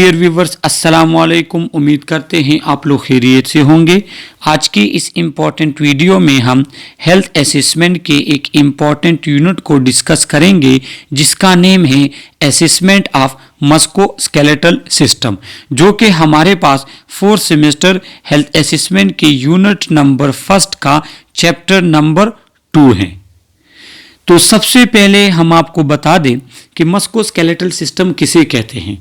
Dear viewers, अस्सलाम वालेकुम। उम्मीद करते हैं आप लोग खैरियत से होंगे। आज की इस इम्पॉर्टेंट वीडियो में हम हेल्थ असेसमेंट के एक इम्पॉर्टेंट यूनिट को डिस्कस करेंगे जिसका नेम है असेसमेंट ऑफ मस्कुलोस्केलेटल सिस्टम, जो कि हमारे पास 4th सेमेस्टर हेल्थ असेसमेंट के यूनिट नंबर 1 का चैप्टर नंबर 2 है। तो सबसे पहले हम आपको बता दें कि मस्कुलोस्केलेटल सिस्टम किसे कहते हैं।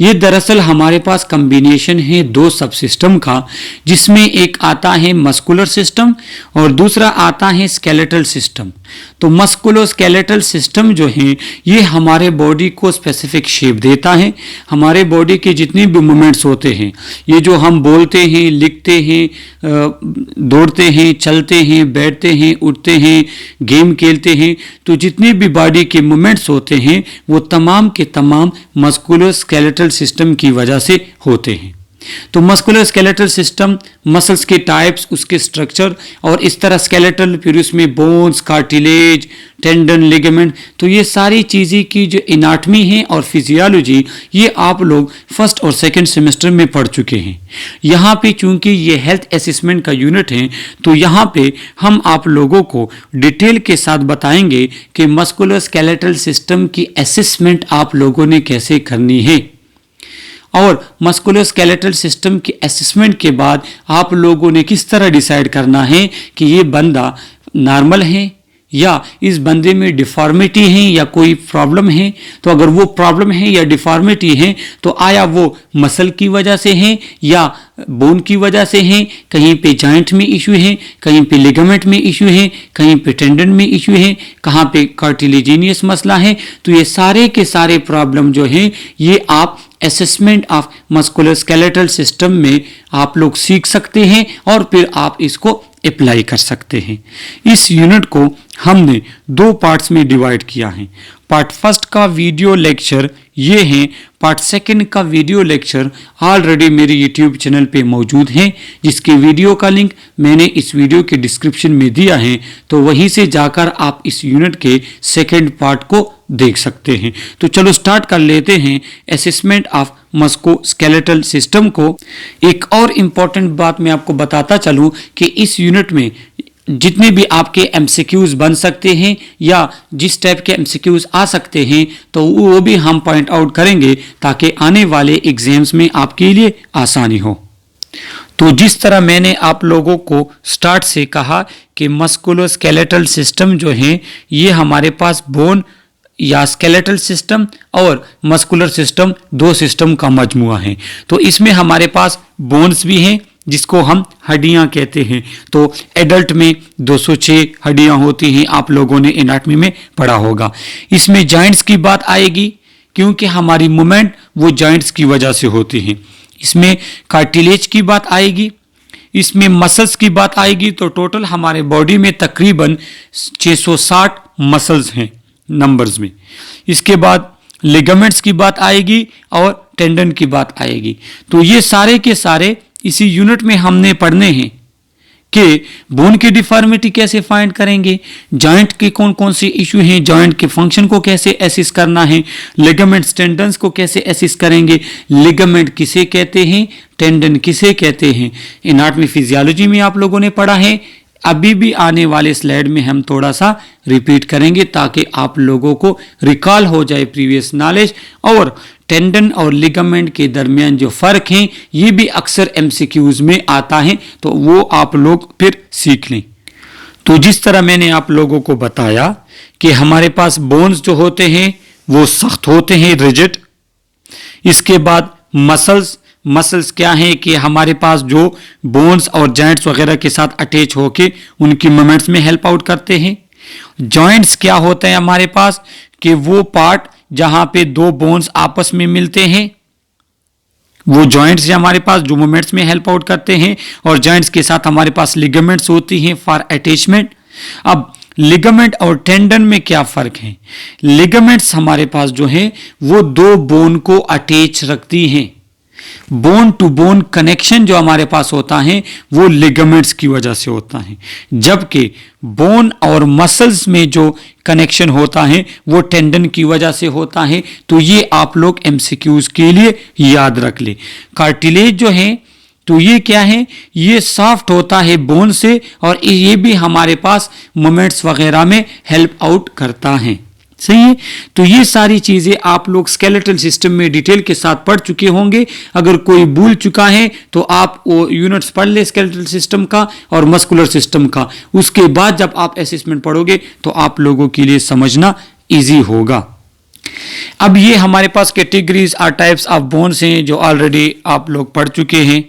ये दरअसल हमारे पास कम्बिनेशन है दो सब सिस्टम का, जिसमें एक आता है मस्कुलर सिस्टम और दूसरा आता है स्केलेटल सिस्टम। तो मस्कुलोस्केलेटल सिस्टम जो है ये हमारे बॉडी को स्पेसिफिक शेप देता है। हमारे बॉडी के जितने भी मूवमेंट्स होते हैं, ये जो हम बोलते हैं, लिखते हैं, दौड़ते हैं, चलते हैं, बैठते हैं, उठते हैं, गेम खेलते हैं, तो जितने भी बॉडी के मूवमेंट्स होते हैं वो तमाम के तमाम मस्कुलोस्केलेटल सिस्टम की वजह से होते हैं। तो मस्कुलोस्केलेटल सिस्टम, मसल्स के टाइप्स, उसके स्ट्रक्चर और इस तरह स्केलेटल, फिर उसमें बोन्स, कार्टिलेज, टेंडन, लिगामेंट, तो ये सारी चीज़ें की जो एनाटमी है और फिजियोलॉजी ये आप लोग 1st और 2nd सेमेस्टर में पढ़ चुके हैं। यहाँ पे चूंकि ये हेल्थ असेसमेंट का यूनिट है तो यहाँ पे हम आप लोगों को डिटेल के साथ बताएंगे कि मस्कुलोस्केलेटल सिस्टम की असेसमेंट आप लोगों ने कैसे करनी है और मस्कुलोस्केलेटल सिस्टम के असेसमेंट के बाद आप लोगों ने किस तरह डिसाइड करना है कि ये बंदा नॉर्मल है या इस बंदे में डिफॉर्मिटी है या कोई प्रॉब्लम है। तो अगर वो प्रॉब्लम है या डिफॉर्मिटी है तो आया वो मसल की वजह से है या बोन की वजह से है, कहीं पे जॉइंट में इशू है, कहीं पे लिगामेंट में इशू है, कहीं पे टेंडन में इशू है, कहाँ पे कार्टिलेजिनियस मसला है। तो ये सारे के सारे प्रॉब्लम जो है ये आप असेसमेंट ऑफ मस्कुलोस्केलेटल सिस्टम में आप लोग सीख सकते हैं और फिर आप इसको अप्लाई कर सकते हैं। इस यूनिट को हमने 2 पार्ट्स में डिवाइड किया है। पार्ट 1 का वीडियो लेक्चर ये है, पार्ट 2 का वीडियो लेक्चर ऑलरेडी मेरे यूट्यूब चैनल पे मौजूद है, जिसके वीडियो का लिंक मैंने इस वीडियो के डिस्क्रिप्शन में दिया है। तो वहीं से जाकर आप इस यूनिट के 2nd पार्ट को देख सकते हैं। तो चलो स्टार्ट कर लेते हैं असेसमेंट ऑफ मस्कुलोस्केलेटल सिस्टम को। एक और इम्पॉर्टेंट बात मैं आपको बताता चलूं कि इस यूनिट में जितने भी आपके एमसीक्यूज बन सकते हैं या जिस टाइप के एमसीक्यूज आ सकते हैं तो वो भी हम पॉइंट आउट करेंगे ताकि आने वाले एग्जाम्स में आपके लिए आसानी हो। तो जिस तरह मैंने आप लोगों को स्टार्ट से कहा कि मस्कुलोस्केलेटल सिस्टम जो है ये हमारे पास बोन या स्केलेटल सिस्टम और मस्कुलर सिस्टम, 2 सिस्टम का मजमुआ है। तो इसमें हमारे पास बोन्स भी हैं जिसको हम हड्डियां कहते हैं। तो एडल्ट में 206 हड्डियां होती हैं, आप लोगों ने एनाटमी में पढ़ा होगा। इसमें जॉइंट्स की बात आएगी क्योंकि हमारी मूवमेंट वो जॉइंट्स की वजह से होती हैं। इसमें कार्टिलेज की बात आएगी, इसमें मसल्स की बात आएगी। तो टोटल हमारे बॉडी में तकरीबन 660 मसल्स हैं नंबर्स में। इसके बाद लिगामेंट्स की बात आएगी और टेंडन की बात आएगी। तो ये सारे के सारे इसी यूनिट में हमने पढ़ने हैं कि बोन की डिफॉर्मिटी कैसे फाइंड करेंगे, जॉइंट के कौन कौन से इशू हैं, जॉइंट के फंक्शन को कैसे एसिस करना है, लिगामेंट्स टेंडन्स को कैसे एसिस करेंगे, लिगामेंट किसे कहते हैं, टेंडन किसे कहते हैं। एनाटॉमी फिजियोलॉजी में आप लोगों ने पढ़ा है। अभी भी आने वाले स्लाइड में हम थोड़ा सा रिपीट करेंगे ताकि आप लोगों को रिकॉल हो जाए प्रीवियस नॉलेज। और टेंडन और लिगामेंट के दरमियान जो फ़र्क हैं ये भी अक्सर एमसीक्यूज में आता है, तो वो आप लोग फिर सीख लें। तो जिस तरह मैंने आप लोगों को बताया कि हमारे पास बोन्स जो होते हैं वो सख्त होते हैं, रिजिड। इसके बाद मसल्स क्या हैं कि हमारे पास जो बोन्स और जॉइंट्स वगैरह के साथ अटैच होके उनकी मूवमेंट्स में हेल्प आउट करते हैं। जॉइंट्स क्या होते हैं हमारे पास कि वो पार्ट जहां पे 2 बोन्स आपस में मिलते हैं, वो जॉइंट्स हमारे पास जो मूवमेंट्स में हेल्प आउट करते हैं। और जॉइंट्स के साथ हमारे पास लिगामेंट्स होती हैं फॉर अटैचमेंट। अब लिगामेंट और टेंडन में क्या फर्क है। लिगामेंट्स हमारे पास जो है वो 2 बोन को अटैच रखती हैं। बोन टू बोन कनेक्शन जो हमारे पास होता है वो लिगामेंट्स की वजह से होता है, जबकि बोन और मसल्स में जो कनेक्शन होता है वो टेंडन की वजह से होता है। तो ये आप लोग एमसीक्यूज के लिए याद रख ले। कार्टिलेज जो है तो ये क्या है, ये सॉफ्ट होता है बोन से, और ये भी हमारे पास मूवमेंट्स वगैरह में हेल्प आउट करता है। सही है। तो ये सारी चीजें आप लोग स्केलेटल सिस्टम में डिटेल के साथ पढ़ चुके होंगे। अगर कोई भूल चुका है तो आप वो यूनिट्स पढ़ ले स्केलेटल सिस्टम का और मस्कुलर सिस्टम का। उसके बाद जब आप असेसमेंट पढ़ोगे तो आप लोगों के लिए समझना इजी होगा। अब ये हमारे पास कैटेगरीज और टाइप्स ऑफ बोन्स हैं जो ऑलरेडी आप लोग पढ़ चुके हैं।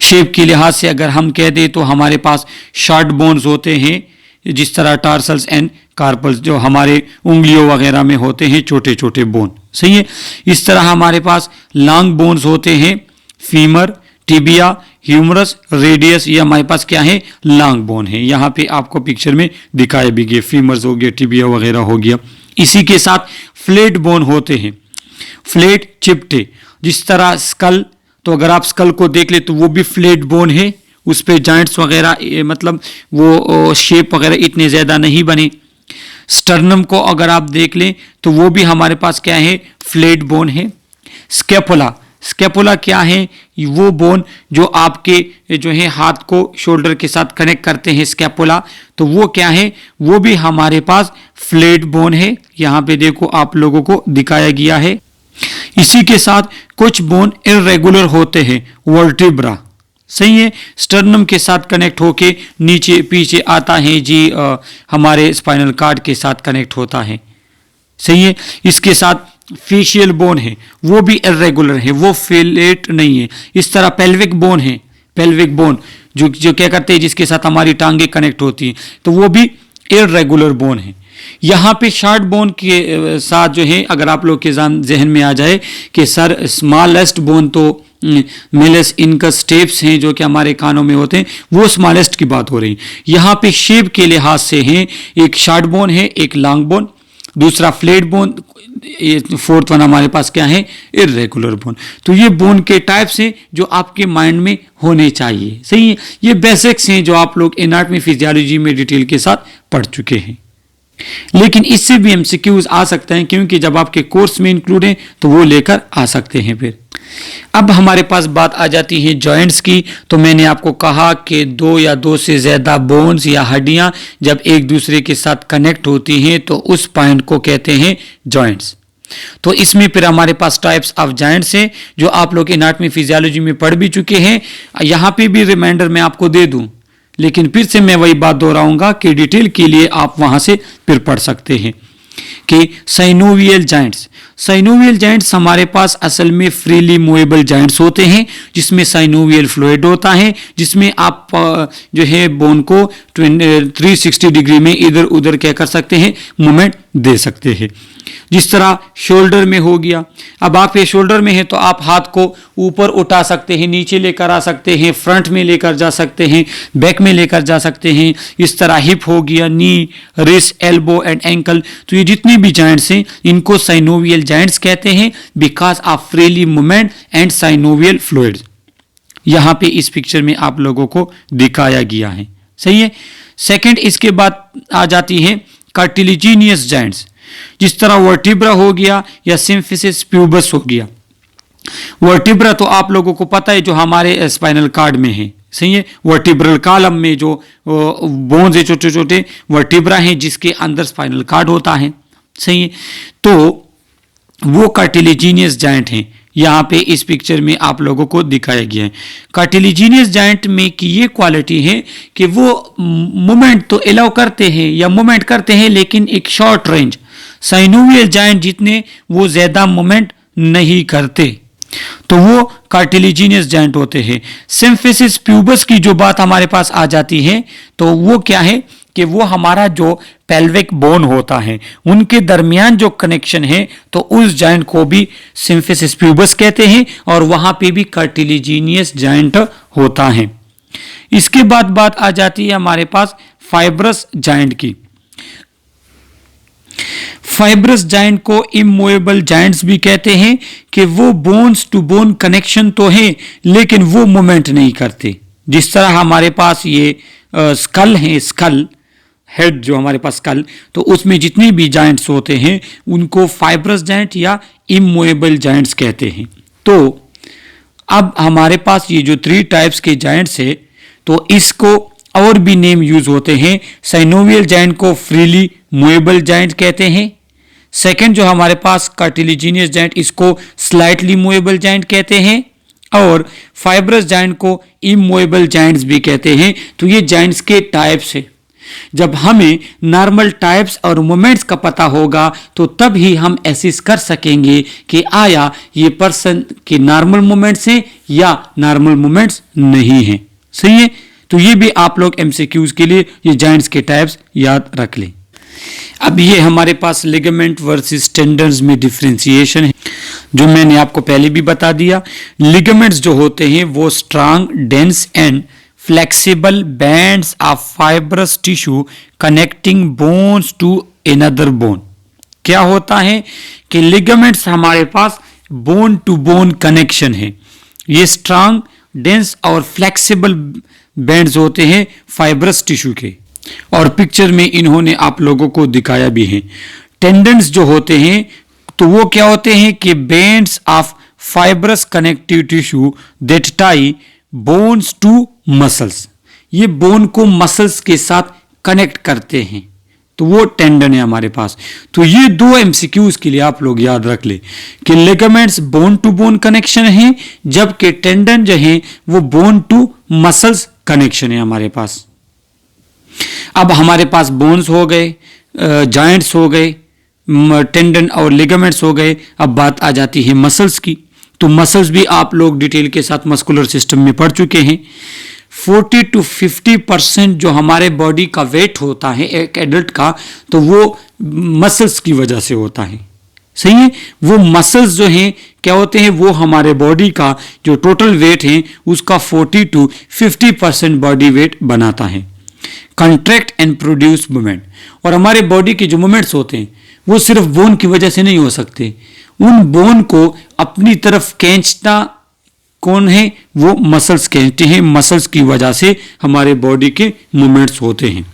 शेप के लिहाज से अगर हम कह दें तो हमारे पास शॉर्ट बोन्स होते हैं, जिस तरह टार्सल्स एंड कार्पल्स जो हमारे उंगलियों वगैरह में होते हैं, छोटे छोटे बोन। सही है। इस तरह हमारे पास लॉन्ग बोन्स होते हैं, फीमर, टिबिया, ह्यूमरस, रेडियस। ये हमारे पास क्या है, लॉन्ग बोन है। यहाँ पे आपको पिक्चर में दिखाए भी गए, फीमर्स हो गया, टिबिया वगैरह हो गया। इसी के साथ फ्लैट बोन होते हैं, फ्लैट चिपटे, जिस तरह स्कल। तो अगर आप स्कल को देख ले तो वो भी फ्लैट बोन है, उस पे जॉइंट्स वगैरह मतलब वो शेप वगैरह इतने ज़्यादा नहीं बने। स्टर्नम को अगर आप देख लें तो वो भी हमारे पास क्या है, फ्लैट बोन है। स्कैपुला, स्कैपुला क्या है, वो बोन जो आपके जो है हाथ को शोल्डर के साथ कनेक्ट करते हैं, स्कैपुला। तो वो क्या है, वो भी हमारे पास फ्लैट बोन है। यहाँ पे देखो आप लोगों को दिखाया गया है। इसी के साथ कुछ बोन इर्रेगुलर होते हैं, वर्टिब्रा। सही है। स्टर्नम के साथ कनेक्ट होके नीचे पीछे आता है जी, हमारे स्पाइनल कार्ड के साथ कनेक्ट होता है। सही है। इसके साथ फेशियल बोन है, वो भी इर्रेगुलर है, वो फ्लैट नहीं है। इस तरह पेल्विक बोन है, पेल्विक बोन जो क्या करते हैं, जिसके साथ हमारी टांगे कनेक्ट होती हैं, तो वो भी इर्रेगुलर बोन है। यहाँ पे शॉर्ट बोन के साथ जो है, अगर आप लोग के जहन में आ जाए कि सर स्मॉलेस्ट बोन तो मेलस इनकस स्टेप्स हैं जो कि हमारे कानों में होते हैं, वो स्मॉलेस्ट की बात हो रही है। यहाँ पे शेप के लिहाज से हैं, एक शॉर्ट बोन है, एक लॉन्ग बोन, दूसरा फ्लैट बोन, फोर्थ वन हमारे पास क्या है, इर्रेगुलर बोन। तो ये बोन के टाइप्स हैं जो आपके माइंड में होने चाहिए। सही है। ये बेसिक्स हैं जो आप लोग एनाटॉमी फिजियोलॉजी में डिटेल के साथ पढ़ चुके हैं, लेकिन इससे भी एमसीक्यूज आ सकते हैं, क्योंकि जब आपके कोर्स में इंक्लूड हैं तो वो लेकर आ सकते हैं। फिर अब हमारे पास बात आ जाती है जॉइंट्स की। तो मैंने आपको कहा कि दो या दो से ज्यादा बोन्स या हड्डियां जब एक दूसरे के साथ कनेक्ट होती हैं तो उस पॉइंट को कहते हैं जॉइंट्स। तो इसमें फिर हमारे पास टाइप्स ऑफ जॉइंट्स हैं जो आप लोग एनाटॉमी फिजियोलॉजी में पढ़ भी चुके हैं। यहाँ पे भी रिमाइंडर मैं आपको दे दूं, लेकिन फिर से मैं वही बात दोहराऊंगा कि डिटेल के लिए आप वहां से फिर पढ़ सकते हैं कि साइनोवियल जॉइंट्स। साइनोवियल जॉइंट्स हमारे पास असल में फ्रीली मूवेबल जॉइंट्स होते हैं, जिसमें साइनोवियल फ्लूइड होता है, जिसमें आप जो है बोन को 360 डिग्री में इधर उधर क्या कर सकते हैं, मूवमेंट दे सकते हैं। जिस तरह शोल्डर में हो गया, अब आप ये शोल्डर में है तो आप हाथ को ऊपर उठा सकते हैं, नीचे लेकर आ सकते हैं, फ्रंट में लेकर जा सकते हैं, बैक में लेकर जा सकते हैं। इस तरह हिप हो गया, नी, रिस्ट, एल्बो एंड एंकल। तो ये जितनी भी जॉइंट्स हैं इनको साइनोवियल जॉइंट्स कहते हैं, because of freely movement and synovial fluid. यहां पे इस पिक्चर में आप लोगों को दिखाया गया है। सही है। सेकंड, इसके बाद आ जाती है कार्टिलेजिनियस जॉइंट्स, जिस तरह वर्टिब्रा हो गया या सिम्फिसिस प्यूबस हो गया। वर्टिब्रा तो आप लोगों को पता है जो हमारे स्पाइनल कार्ड में है। सही है। वर्टिब्रल कॉलम में जो बोन्स है छोटे छोटे वर्टिब्रा हैं जिसके अंदर स्पाइनल कार्ड होता है। सही है। तो वो कार्टिलेजिनियस जॉइंट हैं, यहाँ पे इस पिक्चर में आप लोगों को दिखाया गया है। कार्टिलेजिनियस जॉइंट में की ये क्वालिटी है कि वो मूवमेंट तो अलाउ करते हैं या मूवमेंट करते हैं, लेकिन एक शॉर्ट रेंज। साइनोवियल जॉइंट जितने वो ज्यादा मूवमेंट नहीं करते, तो वो कार्टिलेजिनियस जॉइंट होते हैं। सिम्फिसिस प्यूबस की जो बात हमारे पास आ जाती है तो वो क्या है कि वो हमारा जो पेल्विक बोन होता है उनके दरमियान जो कनेक्शन है, तो उस जॉइंट को भी सिम्फिसिस प्यूबस कहते हैं और वहां पे भी कार्टिलेजिनियस जॉइंट होता है। इसके बाद बात आ जाती है हमारे पास फाइब्रस जॉइंट की। फाइब्रस जॉइंट को इमूवेबल जॉइंट्स भी कहते हैं कि वो बोन्स टू बोन कनेक्शन तो है लेकिन वो मूवमेंट नहीं करते। जिस तरह हमारे पास ये स्कल है, स्कल हेड जो हमारे पास स्कल, तो उसमें जितने भी जॉइंट्स होते हैं उनको फाइब्रस जॉइंट या इमूवेबल जॉइंट्स कहते हैं। तो अब हमारे पास ये जो 3 टाइप्स के जॉइंट्स है तो इसको और भी नेम यूज होते हैं। साइनोवियल जॉइंट को फ्रीली मूवेबल जॉइंट कहते हैं। सेकंड जो हमारे पास कार्टिलेजिनियस जॉइंट, इसको स्लाइटली मूवेबल जॉइंट कहते हैं। और फाइब्रस जॉइंट को इमूवेबल जॉइंट्स भी कहते हैं। तो ये जॉइंट्स के टाइप्स है। जब हमें नॉर्मल टाइप्स और मोमेंट्स का पता होगा तो तब ही हम एसेस कर सकेंगे कि आया ये पर्सन के नॉर्मल मोमेंट्स हैं या नॉर्मल मोमेंट्स नहीं हैं। सही है, तो ये भी आप लोग एमसीक्यूज के लिए ये जॉइंट्स के टाइप्स याद रख लें। अब ये हमारे पास लिगामेंट वर्सेस टेंडन्स में डिफरेंशिएशन है जो मैंने आपको पहले भी बता दिया। लिगामेंट्स जो होते हैं वो strong, dense and flexible bands of fibrous tissue connecting bones to another bone. क्या होता है कि लिगामेंट्स हमारे पास बोन टू बोन कनेक्शन है। ये स्ट्रांग, डेंस और फ्लेक्सिबल बैंड्स होते हैं फाइब्रस टिश्यू के, और पिक्चर में इन्होंने आप लोगों को दिखाया भी है। टेंडन्स जो होते हैं तो वो क्या होते हैं कि bands of fibrous connective tissue that tie bones to muscles. ये बोन को मसल्स के साथ कनेक्ट करते हैं, तो वो टेंडन है हमारे पास। तो ये 2 एमसीक्यूज के लिए आप लोग याद रख ले कि ligaments bone to bone connection है, जबकि टेंडन जो है वो बोन टू मसल्स कनेक्शन है हमारे पास। अब हमारे पास बोन्स हो गए, जॉइंट्स हो गए, टेंडन और लिगामेंट्स हो गए। अब बात आ जाती है मसल्स की। तो मसल्स भी आप लोग डिटेल के साथ मस्कुलर सिस्टम में पढ़ चुके हैं। 40 to 50% जो हमारे बॉडी का वेट होता है एक एडल्ट का, तो वो मसल्स की वजह से होता है। सही है, वो मसल्स जो हैं क्या होते हैं, वो हमारे बॉडी का जो टोटल वेट है उसका 40 to 50% बॉडी वेट बनाता है। कंट्रैक्ट एंड प्रोड्यूस मूवमेंट, और हमारे बॉडी के जो मूवमेंट्स होते हैं वो सिर्फ बोन की वजह से नहीं हो सकते। उन बोन को अपनी तरफ खींचना कौन है, वो मसल्स खींचते हैं। मसल्स की वजह से हमारे बॉडी के मूवमेंट्स होते हैं।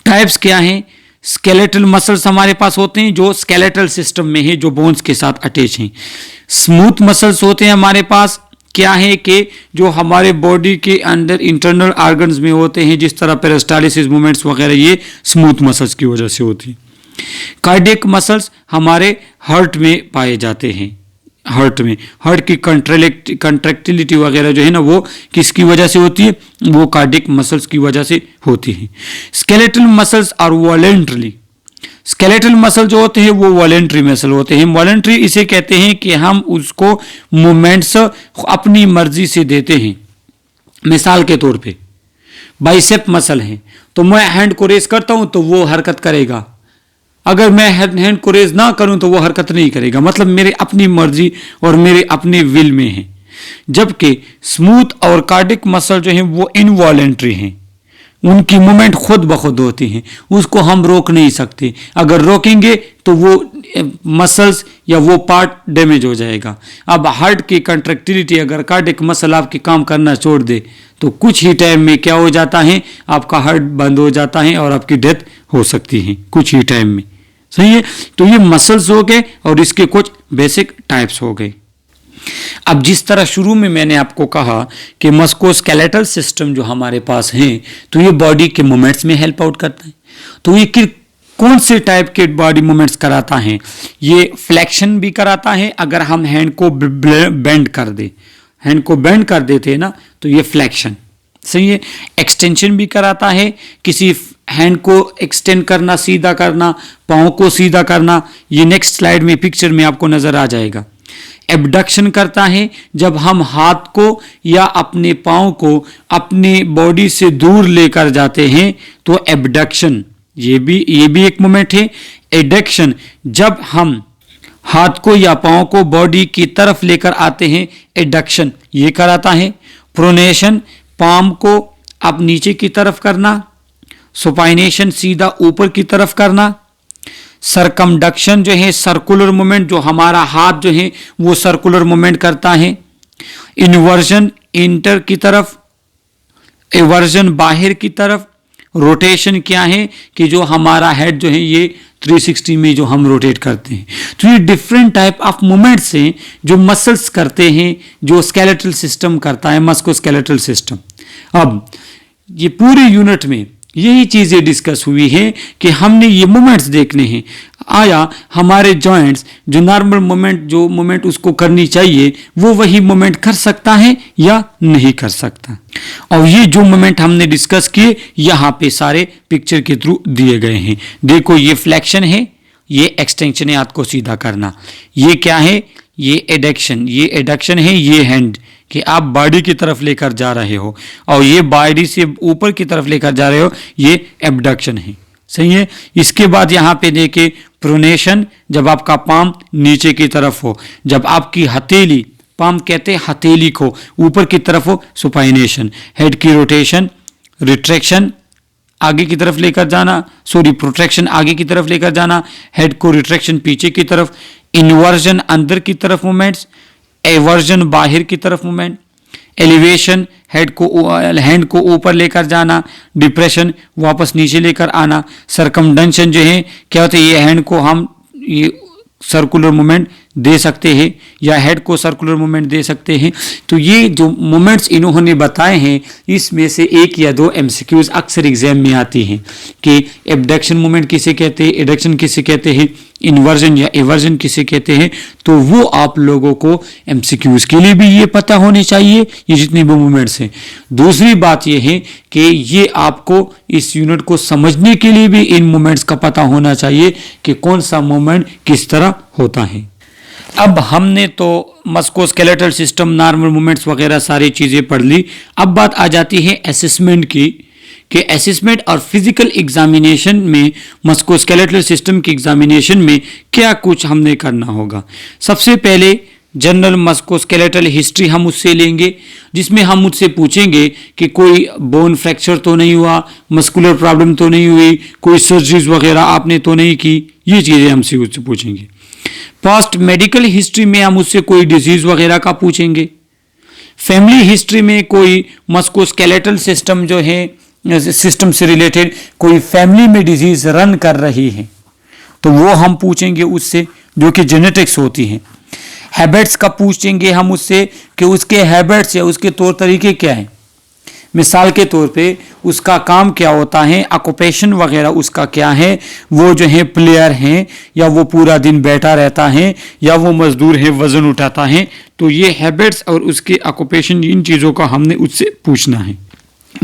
टाइप्स क्या हैं? स्केलेटल मसल्स हमारे पास होते हैं जो स्केलेटल सिस्टम में है, जो बोन्स के साथ अटैच हैं। स्मूथ मसल्स होते हैं हमारे पास, क्या है कि जो हमारे बॉडी के अंदर इंटरनल ऑर्गन्स में होते हैं, जिस तरह पेरिस्टालिसिस मूवमेंट्स वगैरह, ये स्मूथ मसल्स की वजह से होती है। कार्डियक मसल्स हमारे हार्ट में पाए जाते हैं। हार्ट में हार्ट की कंट्रैक्टिलिटी वगैरह जो है ना, वो किसकी वजह से होती है, वो कार्डियक मसल्स की वजह से होती है। स्केलेटल मसल्स और वॉलेंट्री, स्केलेटल मसल जो होते हैं वो वॉलेंट्री मसल होते हैं। वॉलेंट्री इसे कहते हैं कि हम उसको मूवमेंट्स अपनी मर्जी से देते हैं। मिसाल के तौर पे बाइसेप मसल है, तो मैं हैंड को रेस करता हूं तो वो हरकत करेगा, अगर मैं हैंड को रेज ना करूं तो वो हरकत नहीं करेगा। मतलब मेरे अपनी मर्जी और मेरे अपने विल में है। जबकि स्मूथ और कार्डिक मसल जो है वो इनवॉलेंट्री हैं, उनकी मूवमेंट खुद ब खुद होती हैं, उसको हम रोक नहीं सकते। अगर रोकेंगे तो वो मसल्स या वो पार्ट डैमेज हो जाएगा। अब हार्ट की कंट्रैक्टिलिटी अगर कार्डिक मसल आपकी काम करना छोड़ दे तो कुछ ही टाइम में क्या हो जाता है, आपका हार्ट बंद हो जाता है और आपकी डेथ हो सकती है कुछ ही टाइम में। सही है, तो ये मसल्स हो गए और इसके कुछ बेसिक टाइप्स हो गए। अब जिस तरह शुरू में मैंने आपको कहा कि मस्कुलोस्केलेटल सिस्टम जो हमारे पास है तो ये बॉडी के मूवमेंट्स में हेल्प आउट करता है। तो ये कौन से टाइप के बॉडी मूवमेंट्स कराता है? ये फ्लेक्शन भी कराता है, अगर हम हैंड को बेंड कर दे, हैंड को बेंड कर देते हैं ना तो ये फ्लेक्शन। सही है, एक्सटेंशन भी कराता है, किसी हैंड को एक्सटेंड करना, सीधा करना, पाँव को सीधा करना, ये नेक्स्ट स्लाइड में पिक्चर में आपको नजर आ जाएगा। एबडक्शन करता है, जब हम हाथ को या अपने पाँव को अपने बॉडी से दूर लेकर जाते हैं तो एबडक्शन, ये भी एक मूवमेंट है। एडक्शन, जब हम हाथ को या पाँव को बॉडी की तरफ लेकर आते हैं, एडक्शन ये कराता है। प्रोनेशन, पाम को अब नीचे की तरफ करना। सुपाइनेशन, सीधा ऊपर की तरफ करना। सरकमडक्शन जो है सर्कुलर मूवमेंट, जो हमारा हाथ जो है वो सर्कुलर मूवमेंट करता है। इन्वर्जन इंटर की तरफ, एवर्जन बाहर की तरफ। रोटेशन क्या है कि जो हमारा हेड जो है ये 360 में जो हम रोटेट करते हैं। तो ये डिफरेंट टाइप ऑफ मूवमेंट्स हैं जो मसल्स करते हैं, जो स्केलेटल सिस्टम करता है, मस्कुलोस्केलेटल सिस्टम। अब ये पूरे यूनिट में यही चीज़ें डिस्कस हुई है कि हमने ये मूवमेंट्स देखने हैं। आया हमारे जॉइंट्स जो नॉर्मल मूवमेंट उसको करनी चाहिए वो वही मूवमेंट कर सकता है या नहीं कर सकता। और ये जो मूवमेंट हमने डिस्कस किए यहाँ पे सारे पिक्चर के थ्रू दिए गए हैं। देखो ये फ्लेक्शन है, ये एक्सटेंशन है, हाथ को सीधा करना। ये क्या है? ये एडक्शन, ये एडक्शन है, ये हैंड कि आप बॉडी की तरफ लेकर जा रहे हो, और ये बॉडी से ऊपर की तरफ लेकर जा रहे हो, ये एबडक्शन है। सही है। इसके बाद यहाँ पे देखे प्रोनेशन, जब आपका पाम नीचे की तरफ हो, जब आपकी हथेली, पाम कहते हैं हथेली को, ऊपर की तरफ हो, सुपाइनेशन। हेड की रोटेशन, रिट्रैक्शन आगे की तरफ लेकर जाना, प्रोट्रैक्शन आगे की तरफ लेकर जाना, हेड को रिट्रैक्शन पीछे की तरफ, इन्वर्जन अंदर की तरफ मूवमेंट्स, एवर्जन बाहर की तरफ मूवमेंट, एलिवेशन हैंड को ऊपर लेकर जाना, डिप्रेशन वापस नीचे लेकर आना, सरकमडक्शन जो है क्या होता है, ये हैंड को हम ये सर्कुलर मूवमेंट दे सकते हैं या हेड को सर्कुलर मूवमेंट दे सकते हैं। तो ये जो मूवमेंट्स इन्होंने बताए हैं इसमें से एक या दो एमसीक्यूज अक्सर एग्जाम में आती हैं कि एबडक्शन मूवमेंट किसे कहते हैं, एडक्शन किसे कहते हैं, इन्वर्जन या एवर्जन किसे कहते हैं। तो वो आप लोगों को एमसीक्यूज के लिए भी ये पता होने चाहिए, ये जितने भी मूवमेंट्स हैं। दूसरी बात ये है कि ये आपको इस यूनिट को समझने के लिए भी इन मूवमेंट्स का पता होना चाहिए कि कौन सा मूवमेंट किस तरह होता है। अब हमने तो मस्कुलोस्केलेटल सिस्टम, नॉर्मल मूवमेंट्स वगैरह सारी चीज़ें पढ़ ली। अब बात आ जाती है असेसमेंट की कि असेसमेंट और फिजिकल एग्जामिनेशन में, मस्कुलोस्केलेटल सिस्टम की एग्जामिनेशन में क्या कुछ हमने करना होगा। सबसे पहले जनरल मस्कुलोस्केलेटल हिस्ट्री हम उससे लेंगे, जिसमें हम मुझसे पूछेंगे कि कोई बोन फ्रैक्चर तो नहीं हुआ, मस्कुलर प्रॉब्लम तो नहीं हुई, कोई सर्जरीज वगैरह आपने तो नहीं की, ये चीज़ें हमसे उससे पूछेंगे। पास्ट मेडिकल हिस्ट्री में हम उससे कोई डिजीज वगैरह का पूछेंगे। फैमिली हिस्ट्री में कोई मस्कुलोस्केलेटल सिस्टम जो है, सिस्टम से रिलेटेड कोई फैमिली में डिजीज रन कर रही है तो वो हम पूछेंगे उससे, जो कि जेनेटिक्स होती हैं। हैबिट्स का पूछेंगे हम उससे कि उसके हैबिट्स या उसके तौर तरीके क्या हैं। मिसाल के तौर पे उसका काम क्या होता है, ऑक्यूपेशन वगैरह उसका क्या है, वो जो है प्लेयर हैं या वो पूरा दिन बैठा रहता है या वो मजदूर है, वजन उठाता है। तो ये हैबिट्स और उसके ऑक्यूपेशन, इन चीज़ों का हमने उससे पूछना है।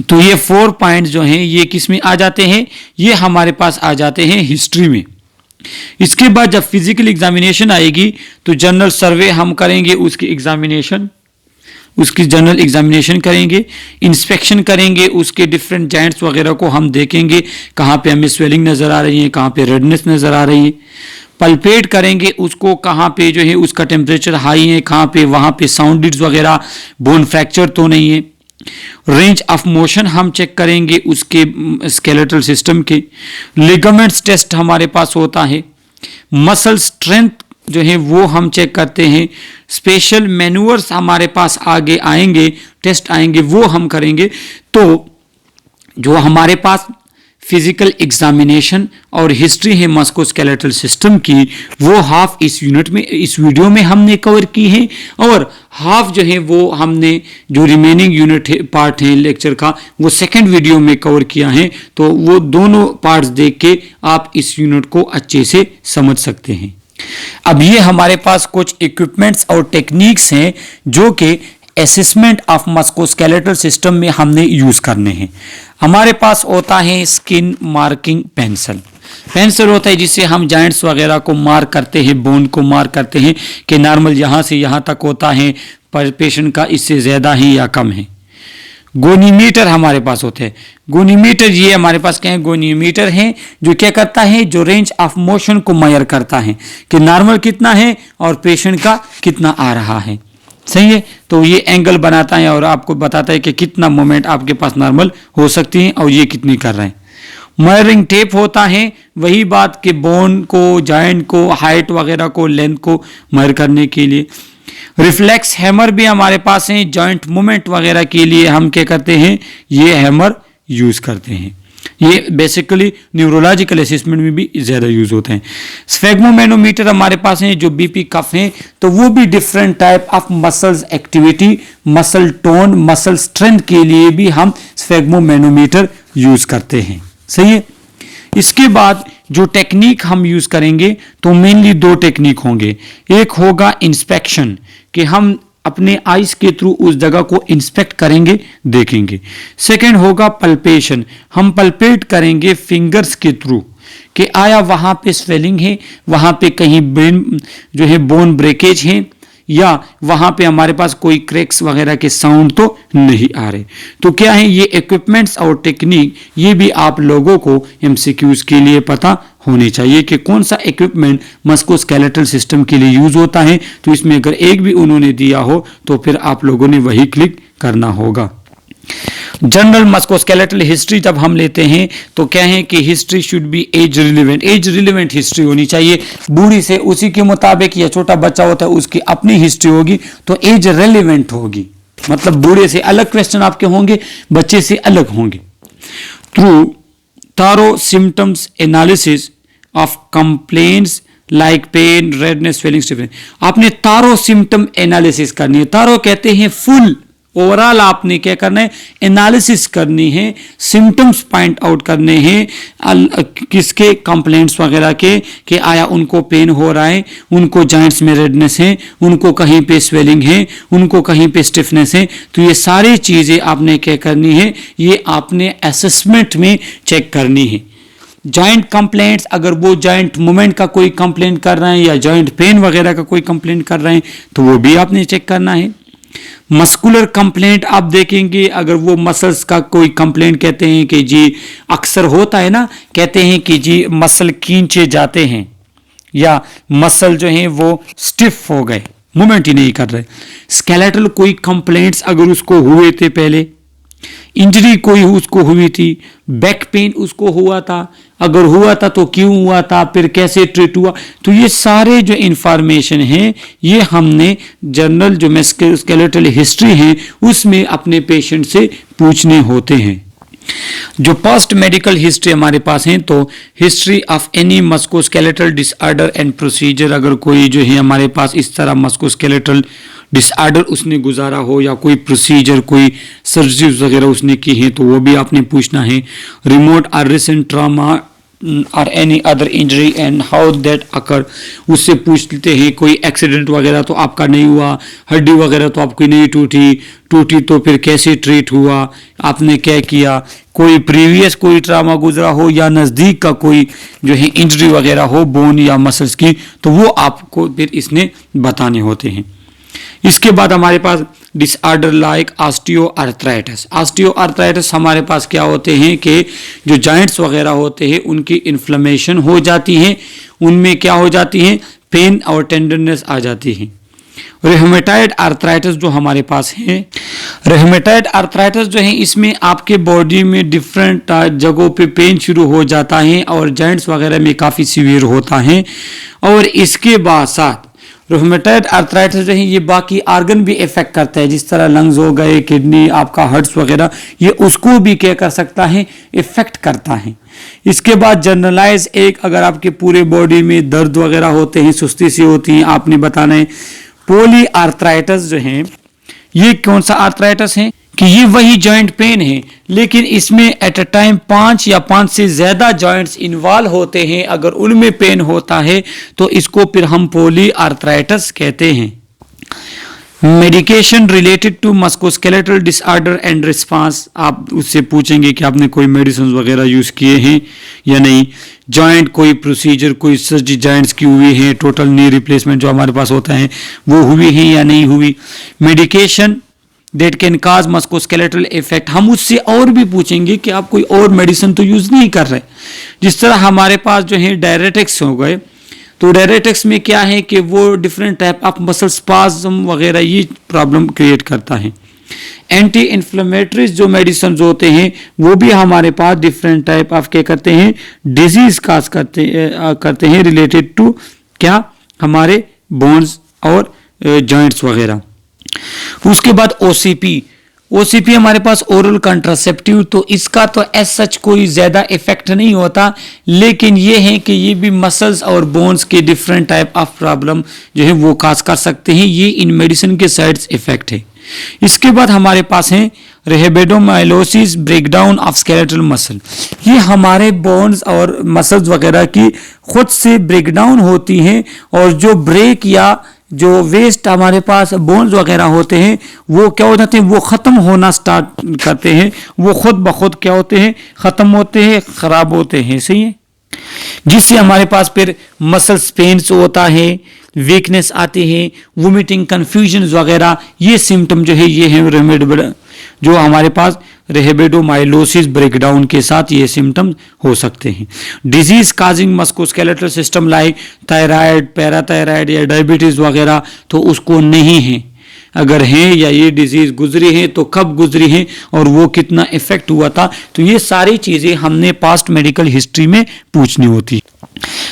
तो ये 4 पॉइंट्स जो हैं ये किस में आ जाते हैं, ये हमारे पास आ जाते हैं हिस्ट्री में। इसके बाद जब फिजिकल एग्जामिनेशन आएगी तो जनरल सर्वे हम करेंगे, उसकी एग्जामिनेशन, उसकी जनरल एग्जामिनेशन करेंगे, इंस्पेक्शन करेंगे, उसके डिफरेंट जॉइंट्स वगैरह को हम देखेंगे, कहाँ पे हमें स्वेलिंग नज़र आ रही है, कहाँ पे रेडनेस नज़र आ रही है। पल्पेट करेंगे उसको, कहाँ पे जो है उसका टेम्परेचर हाई है, कहाँ पे वहाँ पे साउंडेड्स वगैरह, बोन फ्रैक्चर तो नहीं है। रेंज ऑफ मोशन हम चेक करेंगे उसके स्केलेटल सिस्टम के। लिगामेंट्स टेस्ट हमारे पास होता है। मसल स्ट्रेंथ जो है वो हम चेक करते हैं। स्पेशल मैन्यूअर्स हमारे पास आगे आएंगे, टेस्ट आएंगे, वो हम करेंगे। तो जो हमारे पास फिजिकल एग्जामिनेशन और हिस्ट्री है मस्कुलोस्केलेटल सिस्टम की, वो हाफ इस यूनिट में, इस वीडियो में हमने कवर की है, और हाफ जो है वो हमने जो रिमेनिंग यूनिट है, पार्ट है लेक्चर का, वो सेकंड वीडियो में कवर किया है। तो वो दोनों पार्ट्स देख के आप इस यूनिट को अच्छे से समझ सकते हैं। अब ये हमारे पास कुछ इक्विपमेंट्स और टेक्निक्स हैं जो कि असेसमेंट ऑफ मस्कुलोस्केलेटल सिस्टम में हमने यूज करने हैं। हमारे पास होता है स्किन मार्किंग पेंसिल। पेंसिल होता है जिससे हम जॉइंट्स वगैरह को मार्क करते हैं, बोन को मार्क करते हैं कि नॉर्मल यहाँ से यहाँ तक होता है, पर पेशेंट का इससे ज़्यादा है या कम है। गोनीमीटर हमारे पास होते हैं। गोनीमीटर ये हमारे पास क्या है, गोनीमीटर है जो क्या करता है, जो रेंज ऑफ मोशन को मेजर करता है कि नॉर्मल कितना है और पेशेंट का कितना आ रहा है। सही है। तो ये एंगल बनाता है और आपको बताता है कि कितना मोमेंट आपके पास नॉर्मल हो सकती है और ये कितनी कर रहे हैं। मेजरिंग टेप होता है, वही बात कि बोन को, जॉइंट को, हाइट वगैरह को, लेंथ को मेजर करने के लिए। रिफ्लेक्स हैमर भी हमारे पास है, जॉइंट मूवमेंट वगैरह के लिए हम क्या करते हैं, ये हैमर यूज करते हैं। ये बेसिकली न्यूरोलॉजिकल असेसमेंट में भी ज़्यादा यूज होते हैं। स्फेग्मोमेनोमीटर हमारे पास है, जो बीपी कफ है, तो वो भी different type of muscles activity, muscle tone, muscle strength के लिए भी हम स्फेग्मोमेनोमीटर यूज करते हैं। सही है। इसके बाद जो टेक्निक हम यूज करेंगे तो मेनली दो टेक्निक होंगे। एक होगा इंस्पेक्शन, कि हम अपने आइज के थ्रू उस जगह को इंस्पेक्ट करेंगे, देखेंगे। सेकंड होगा पल्पेशन, हम पल्पेट करेंगे फिंगर्स के थ्रू कि आया वहां पे स्वेलिंग है, वहां पे कहीं ब्रेन जो है बोन ब्रेकेज है, या वहां पे हमारे पास कोई क्रैक्स वगैरह के साउंड तो नहीं आ रहे। तो क्या है, ये इक्विपमेंट्स और टेक्निक ये भी आप लोगों को एमसीक्यूज के लिए पता होनी चाहिए कि कौन सा इक्विपमेंट मस्कुलोस्केलेटल सिस्टम के लिए यूज होता है। तो इसमें अगर एक भी उन्होंने दिया हो तो फिर आप लोगों ने वही क्लिक करना होगा। जनरल मस्कुलोस्केलेटल हिस्ट्री जब हम लेते हैं तो क्या है कि history should be as relevant history होनी चाहिए। बूढ़ी से उसी के मुताबिक, या छोटा बच्चा होता है उसकी अपनी हिस्ट्री होगी तो एज रेलिवेंट होगी, मतलब बूढ़े से अलग क्वेश्चन आपके होंगे, बच्चे से अलग होंगे। Through thorough symptoms analysis of complaints like pain, redness, swelling, stiffness, आपने तारो सिम्टम एनालिसिस करनी है। तारो कहते हैं फुल, ओवरऑल आपने क्या करना है, एनालिसिस करनी है, सिम्टम्स पॉइंट आउट करने हैं किसके, कंप्लेंट्स वगैरह के, कि आया उनको पेन हो रहा है, उनको जॉइंट्स में रेडनेस है, उनको कहीं पे स्वेलिंग है, उनको कहीं पे स्टिफनेस है। तो ये सारी चीजें आपने क्या करनी है, ये आपने असेसमेंट में चेक करनी है। जॉइंट कंप्लेंट्स, अगर वो जॉइंट मूवमेंट का कोई कंप्लेंट कर रहे हैं या जॉइंट पेन वगैरह का कोई कंप्लेंट कर रहे हैं तो वो भी आपने चेक करना है। मस्कुलर कंप्लेंट आप देखेंगे, अगर वो मसल्स का कोई कंप्लेंट कहते हैं कि जी, अक्सर होता है ना, कहते हैं कि जी मसल खींचे जाते हैं या मसल जो है वो स्टिफ हो गए, मूवमेंट ही नहीं कर रहे। स्केलेटल कोई कंप्लेंट्स अगर उसको हुए थे, पहले इंजरी कोई उसको हुई थी, बैक पेन उसको हुआ था, अगर हुआ था तो क्यों हुआ था, फिर कैसे ट्रीट हुआ, तो ये सारे जो इंफॉर्मेशन है ये हमने जनरल जो मस्कुलोस्केलेटल हिस्ट्री है उसमें अपने पेशेंट से पूछने होते हैं। जो पोस्ट मेडिकल हिस्ट्री हमारे पास है, तो history of any musculoskeletal disorder and procedure, अगर कोई जो है हमारे पास इस तरह मस्कुलोस्केलेटल डिसऑर्डर उसने गुजारा हो या कोई प्रोसीजर, कोई सर्जरीज वगैरह उसने की है तो वो भी आपने पूछना है। रिमोट और रिसेंट ट्रामा और any other injury and how that occur, उससे पूछते हैं कोई एक्सीडेंट वगैरह तो आपका नहीं हुआ, हड्डी वगैरह तो आपकी नहीं टूटी तो फिर कैसे ट्रीट हुआ, आपने क्या किया, कोई प्रीवियस कोई ट्रामा गुजरा हो या नज़दीक का कोई जो है इंजरी वगैरह हो बोन या मसल्स की, तो वो आपको फिर इसने बताने होते हैं। इसके बाद हमारे पास डिसऑर्डर लाइक ऑस्टियोआर्थराइटिस। ऑस्टियोआर्थराइटिस हमारे पास क्या होते हैं कि जो जॉइंट्स वगैरह होते हैं उनकी इन्फ्लेमेशन हो जाती है, उनमें क्या हो जाती है, पेन और टेंडरनेस आ जाती है। रेह्मेटॉइड आर्थराइटिस जो हमारे पास है, रेह्मेटॉइड आर्थराइटिस जो है इसमें आपके बॉडी में डिफरेंट जगहों पे पेन शुरू हो जाता है और जॉइंट्स वगैरह में काफ़ी सीवियर होता है। और इसके बाद साथ रूमेटॉइड आर्थराइटिस जो है ये बाकी आर्गन भी इफेक्ट करता है, जिस तरह लंग्स हो गए, किडनी, आपका हार्ट्स वगैरह, ये उसको भी क्या कर सकता है, इफेक्ट करता है। इसके बाद जनरलाइज एक, अगर आपके पूरे बॉडी में दर्द वगैरह होते हैं, सुस्ती सी होती है, आपने बताना है। पोली आर्थराइटिस जो है ये कौन सा आर्थराइटिस है कि ये वही जॉइंट पेन है, लेकिन इसमें एट अ टाइम 5 या 5 से ज्यादा जॉइंट्स इन्वॉल्व होते हैं। अगर उनमें पेन होता है तो इसको फिर हम पोली आर्थराइटिस कहते हैं। Medication related to musculoskeletal disorder and response, आप उससे पूछेंगे कि आपने कोई मेडिसिन वगैरह यूज किए हैं या नहीं। जॉइंट कोई प्रोसीजर, कोई सर्जरी जॉइंट्स की हुई है, टोटल नी रिप्लेसमेंट जो हमारे पास होता है वो हुई है या नहीं हुई। Medication that can cause musculoskeletal effect, हम उससे और भी पूछेंगे कि आप कोई और मेडिसिन तो यूज नहीं कर रहे। जिस तरह हमारे पास जो है डायरेटिक्स हो गए, तो डायरेटिक्स में क्या है कि वो different type of muscle spasm वगैरह ये प्रॉब्लम क्रिएट करता है। एंटी इन्फ्लेमेटरीज जो मेडिसिन होते हैं वो भी हमारे पास डिफरेंट टाइप ऑफ क्या करते हैं, डिजीज काज करते हैं रिलेटेड टू क्या, हमारे बोन्स और जॉइंट्स वगैरह। उसके बाद ओसीपी हमारे पास ओरल कंट्रासेप्टिव, तो इसका तो एज सच कोई ज्यादा इफेक्ट नहीं होता, लेकिन ये है कि ये भी मसल्स और बोन्स के डिफरेंट टाइप ऑफ प्रॉब्लम जो है वो काज कर सकते हैं, ये इन मेडिसिन के साइड इफेक्ट है। इसके बाद हमारे पास है रेहेबेडोमाइलोसिस, ब्रेकडाउन ऑफ स्केलेटल मसल। ये हमारे बोन्स और मसल्स वगैरह की खुद से ब्रेकडाउन होती हैं, और जो ब्रेक या जो वेस्ट हमारे पास बोन्स वगैरह होते हैं वो क्या हो जाते हैं, वो ख़त्म होना स्टार्ट करते हैं, वो खुद ब खुद क्या होते हैं, ख़त्म होते हैं, ख़राब होते हैं, सही है, जिससे हमारे पास फिर मसल्स पेन्स होता है, वीकनेस आती है, वोमिटिंग, कंफ्यूजन वगैरह, ये सिम्टम जो है ये है जो हमारे पास रेहेबेडोमाइलोसिस ब्रेकडाउन के साथ ये सिम्टम हो सकते हैं। Disease causing musculoskeletal system like thyroid, parathyroid या डायबिटीज वगैरह तो उसको नहीं है, अगर है या ये डिजीज गुजरी है तो कब गुजरी है और वो कितना इफेक्ट हुआ था, तो ये सारी चीजें हमने पास्ट मेडिकल हिस्ट्री में पूछनी होती है।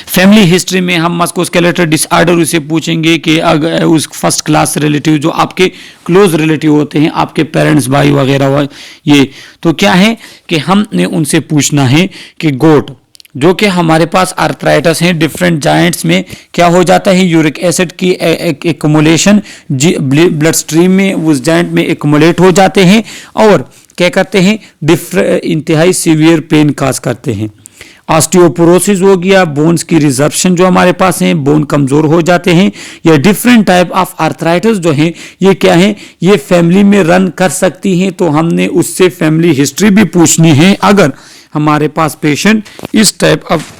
फैमिली हिस्ट्री में हम मस्कुलोस्केलेटल डिसऑर्डर उसे पूछेंगे कि अगर उस फर्स्ट क्लास रिलेटिव जो आपके क्लोज रिलेटिव होते हैं, आपके पेरेंट्स, भाई वगैरह, ये तो क्या है कि हमने उनसे पूछना है कि गोट जो कि हमारे पास आर्थराइटिस है, डिफरेंट जॉइंट्स में क्या हो जाता है, यूरिक एसिड की एक्युमुलेशन ब्लड स्ट्रीम में उस जॉइंट में एक्युमुलेट हो जाते हैं और क्या करते हैं, इंतहाई सीवियर पेन काज करते हैं। ऑस्टियोपोरोसिस हो गया, बोन्स की रिजर्प्शन जो हमारे पास है, बोन कमजोर हो जाते हैं, या डिफरेंट टाइप ऑफ आर्थराइटिस जो है ये क्या है, ये फैमिली में रन कर सकती हैं, तो हमने उससे फैमिली हिस्ट्री भी पूछनी है अगर हमारे पास पेशेंट इस टाइप ऑफ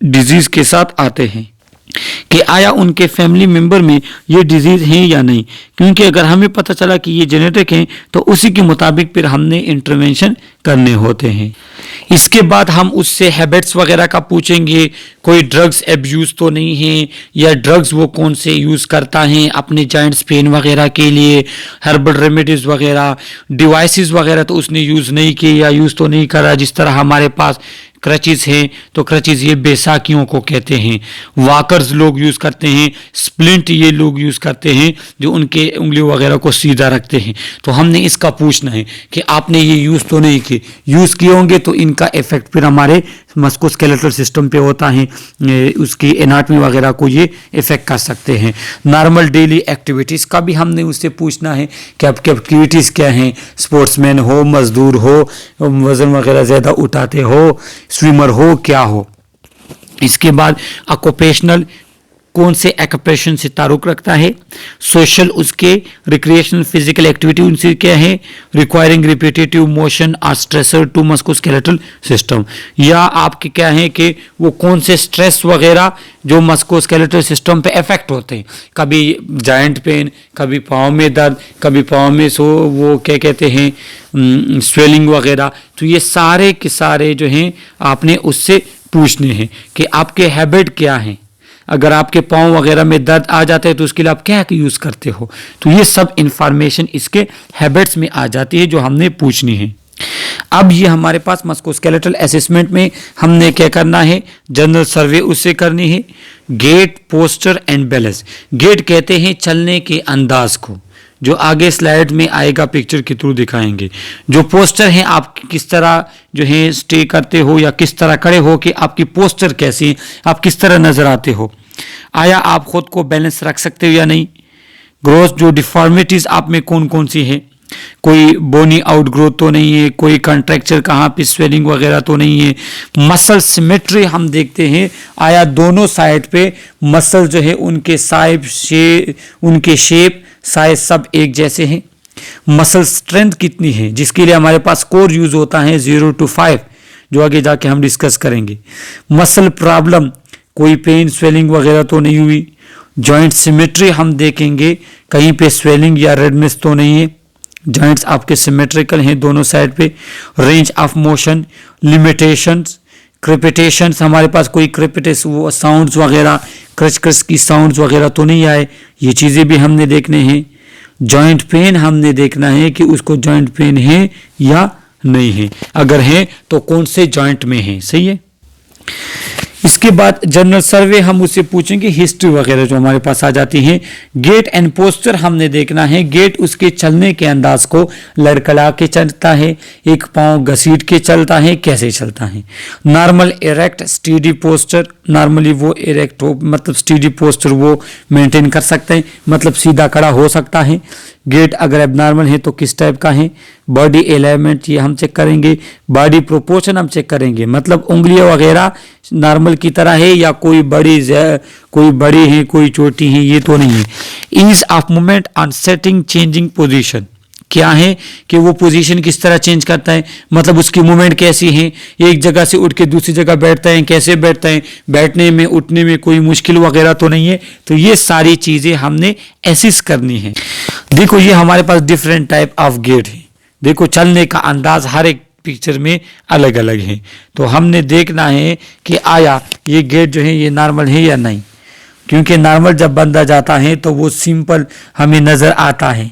डिजीज के साथ आते हैं कि आया उनके फैमिली मेंबर में ये डिजीज है या नहीं, क्योंकि अगर हमें पता चला कि ये जेनेटिक है तो उसी के मुताबिक फिर हमने इंटरवेंशन करने होते हैं। इसके बाद हम उससे हैबिट्स वगैरह का पूछेंगे, कोई ड्रग्स एब्यूज तो नहीं है, या ड्रग्स वो कौन से यूज़ करता है अपने जॉइंट्स पेन वगैरह के लिए, हर्बल रेमेडीज़ वगैरह, डिवाइसेस वगैरह तो उसने यूज़ नहीं किए या यूज़ तो नहीं करा। जिस तरह हमारे पास क्रचिज हैं तो क्रचिज ये बैसाखियों को कहते हैं, वॉकर्स लोग यूज़ करते हैं, स्प्लिंट ये लोग यूज़ करते हैं जो उनके उंगली वगैरह को सीधा रखते हैं। तो हमने इसका पूछना है कि आपने ये यूज़ तो नहीं किए, यूज़ किए होंगे तो इनका इफेक्ट फिर हमारे मस्कुलोस्केलेटल सिस्टम पे होता है, उसकी एनाटमी वगैरह को ये इफेक्ट कर सकते हैं। नॉर्मल डेली एक्टिविटीज़ का भी हमने उससे पूछना है कि आपकी एक्टिविटीज़ क्या हैं, स्पोर्ट्समैन हो, मजदूर हो, वज़न वगैरह ज़्यादा उठाते हो, स्विमर हो, क्या हो। इसके बाद ऑक्यूपेशनल कौन से ऑक्यूपेशन से ताल्लुक रखता है, सोशल उसके रिक्रिएशनल फिजिकल एक्टिविटी उनसे क्या है, रिक्वायरिंग रिपीटेटिव मोशन और स्ट्रेसर टू मस्कुलोस्केलेटल सिस्टम, या आपके क्या है कि वो कौन से स्ट्रेस वगैरह जो मस्कुलोस्केलेटल सिस्टम पे इफेक्ट होते हैं, कभी जॉइंट पेन, कभी पाँव में दर्द, कभी पाँव में वो क्या कहते हैं स्वेलिंग वगैरह। तो ये सारे के सारे जो हैं आपने उससे पूछने हैं कि आपके हैबिट क्या हैं, अगर आपके पाँव वगैरह में दर्द आ जाता है तो उसके लिए आप क्या यूज़ करते हो। तो ये सब इंफॉर्मेशन इसके हैबिट्स में आ जाती है जो हमने पूछनी है। अब ये हमारे पास मस्कुलोस्केलेटल असेसमेंट में हमने क्या करना है, जनरल सर्वे उससे करनी है। Gait, posture and balance. Gait कहते हैं चलने के अंदाज को, जो आगे स्लाइड में आएगा, पिक्चर के थ्रू दिखाएंगे। जो पोस्चर है आप किस तरह जो है स्टे करते हो या किस तरह खड़े हो कि आपकी पोस्चर कैसी है, आप किस तरह नजर आते हो, आया आप खुद को बैलेंस रख सकते हो या नहीं। ग्रोथ, जो डिफॉर्मिटीज आप में कौन कौन सी है, कोई बोनी आउट ग्रोथ तो नहीं है, कोई कंट्रैक्चर कहाँ पे स्वेलिंग वगैरह तो नहीं है। मसल सिमेट्री हम देखते हैं, आया दोनों साइड पे मसल जो है उनके उनके शेप साइज सब एक जैसे हैं। मसल स्ट्रेंथ कितनी है, जिसके लिए हमारे पास स्कोर यूज होता है 0 to 5, जो आगे जाके हम डिस्कस करेंगे। मसल प्रॉब्लम, कोई पेन स्वेलिंग वगैरह तो नहीं हुई। जॉइंट सिमेट्री हम देखेंगे, कहीं पे स्वेलिंग या रेडनेस तो नहीं है, जॉइंट्स आपके सिमेट्रिकल हैं दोनों साइड पे। Range of motion, limitations, crepitations, हमारे पास कोई क्रेपिटेस वो साउंड्स वगैरह, क्रच क्रच की साउंड्स वगैरह तो नहीं आए, ये चीज़ें भी हमने देखने हैं। जॉइंट पेन हमने देखना है कि उसको जॉइंट पेन है या नहीं है, अगर है तो कौन से जॉइंट में है। सही है। इसके बाद जनरल सर्वे हम उससे पूछेंगे, हिस्ट्री वगैरह जो हमारे पास आ जाती है। गेट एंड पोस्चर हमने देखना है, गेट उसके चलने के अंदाज को लड़खड़ा के चलता है, एक पांव घसीट के चलता है, कैसे चलता है। Normal erect steady posture, normally वो इरेक्ट हो मतलब स्टीडी पोस्चर वो मेंटेन कर सकते हैं, मतलब सीधा खड़ा हो सकता है। गेट अगर एबनॉर्मल है तो किस टाइप का है। बॉडी अलाइनमेंट ये हम चेक करेंगे। बॉडी प्रोपोर्शन हम चेक करेंगे, मतलब उंगलियां वगैरह नॉर्मल की तरह है या कोई बड़ी है कोई छोटी है, ये तो नहीं है। Ease of movement on setting changing position, क्या है कि वो पोजीशन किस तरह चेंज करता है, मतलब उसकी मूवमेंट कैसी है, एक जगह से उठ के दूसरी जगह बैठता है, कैसे बैठता है, बैठने में उठने में कोई मुश्किल वगैरह तो नहीं है। तो ये सारी चीजें हमने एसिस करनी है। देखो ये हमारे पास डिफरेंट टाइप ऑफ गेट है। देखो चलने का अंदाज हर एक पिक्चर में अलग अलग है, तो हमने देखना है कि आया ये गेट जो है ये नॉर्मल है या नहीं, क्योंकि नॉर्मल जब बंदा जाता है तो वो सिंपल हमें नजर आता है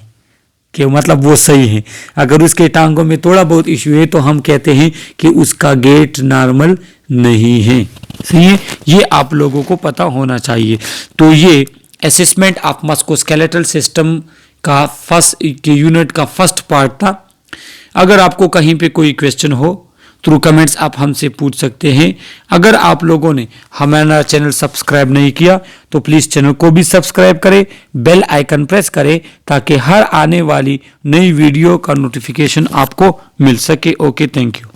कि मतलब वो सही है। अगर उसके टांगों में थोड़ा बहुत इश्यू है तो हम कहते हैं कि उसका गेट नॉर्मल नहीं है। सही है, ये आप लोगों को पता होना चाहिए। तो ये असेसमेंट ऑफ मस्कुलोस्केलेटल सिस्टम का फर्स्ट यूनिट का फर्स्ट पार्ट था। अगर आपको कहीं पे कोई क्वेश्चन हो थ्रू कमेंट्स आप हमसे पूछ सकते हैं। अगर आप लोगों ने हमारा चैनल सब्सक्राइब नहीं किया तो प्लीज़ चैनल को भी सब्सक्राइब करें, बेल आइकन प्रेस करें ताकि हर आने वाली नई वीडियो का नोटिफिकेशन आपको मिल सके। Okay, thank you.